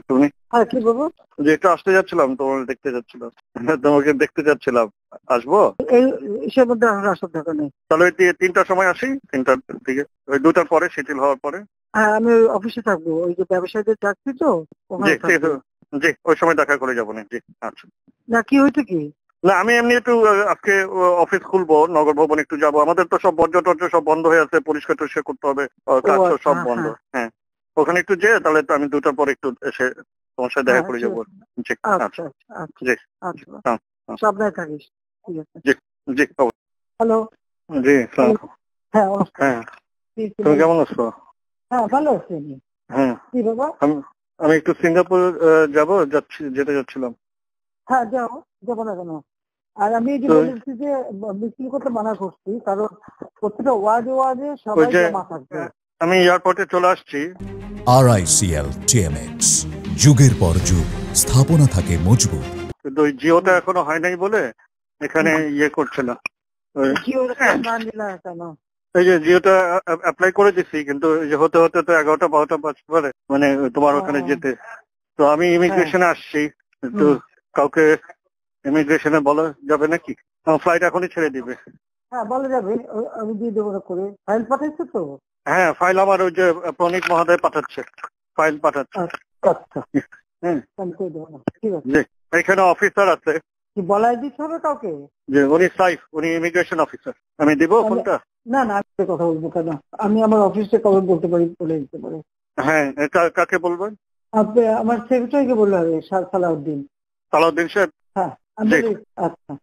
তুমি হ্যাঁ কি বলবো? যে একটু আসতে যাচ্ছিলাম, তোমার দেখতে যাচ্ছিলাম, তোমাকে দেখতে যাচ্ছিলাম। আসবো? এই ইসের মধ্যে আসার দরকার নেই। তাহলে ওই 3টার সময় আসি, 3টার দিকে, ওই 2টার পরে, শিথিল হওয়ার পরে। হ্যাঁ আমি অফিসে থাকবো, ওই যে ব্যবসায়ীদের ডাকছি তো জি ওখানে ঠিক থাকবো। আছে, জি ওই সময় দেখা করে যাবো না। জি আচ্ছা। না কি হয়েছে কি? না আমি এমনি একটু আজকে অফিস খুলবো, নগর ভবন একটু যাবো। আমাদের তো সব বর্জ্য টর্জ্য সব বন্ধ হয়ে আছে, পরিষ্কার টরিষ্কার করতে হবে, ও কাজ আচ্ছা, সব হ্যাঁ বন্ধ। হ্যাঁ হ্যাঁ ওখানে একটু যেয়ে তাহলে তো আমি 2টার পরে একটু এসে তোমার সাথে দেখা হ্যাঁ, করে ঠিক যাবো। আছে। জি আচ্ছা আচ্ছা। আচ্ছা আচ্ছা জি আচ্ছা, হ্যাঁ হ্যাঁ, সাবধানে থাকিস। ঠিক আছে। জি জি হ্যালো। জি হ্যালো। আসসালামু হ্যাঁ নমস্কার। হ্যাঁ কি ছিল? তুমি কেমন আছো? হ্যাঁ ভালো আছি আমি। হ্যাঁ কি বাবা? আমি আমি একটু সিঙ্গাপুর যেতে যাচ্ছিলাম। হ্যাঁ যাও, যাবো না কেন? আর আমি এই যে তো বলেছি যে মিছিল করতে মানা করছি, কারণ প্রত্যেকটা ওয়ার্ডে ওয়ার্ডে ওই সবাই যে জমা থাকবে। আমি এয়ারপোর্টে চলে আসছি। RICL TMX, যুগের পর যুগ স্থাপনা থাকে মজবুত। কিন্তু ওই জিওটা এখনো হয় নাই বলে এখানে ইয়ে করছে না। কি ওরা না নিলা কেন? এই যে জিওটা অ্যাপ্লাই করে দিচ্ছি, কিন্তু এই যে হতে হতে তো 11টা 12টা বাজতে পারে, মানে তোমার ওখানে যেতে। তো আমি হ্যাঁ। ইমিগ্রেশনে আসছি, তো কাউকে ইমিগ্রেশনে বলা যাবে নাকি? আমার ফ্লাইট এখনই ছেড়ে দিবে। হ্যাঁ বলা যাবে, আমি দিয়ে দেবো করে। ফাইল পাঠাইছো তো? হ্যাঁ ফাইল আমার ওই যে প্রণীত মহোদয় পাঠাচ্ছে, ফাইল পাঠাচ্ছে। আচ্ছা হ্যাঁ আমি করে দেবো না, ঠিক আছে। জি এখানে অফিসার আছে কি বলাই দিতে হবে কাউকে? যে উনি সাইফ, উনি ইমিগ্রেশন অফিসার। আমি দিব ফোনটা? না না আমি কথা বলবো কেন? আমি আমার অফিসে কাউকে বলতে পারি, বলে দিতে পারে। হ্যাঁ কাকে বলবেন? আপনি আমার সেক্রেটারিকে বললে হবে, সালাউদ্দিন। সালাউদ্দিন সাহেব। হ্যাঁ আমি জি বলি। আচ্ছা।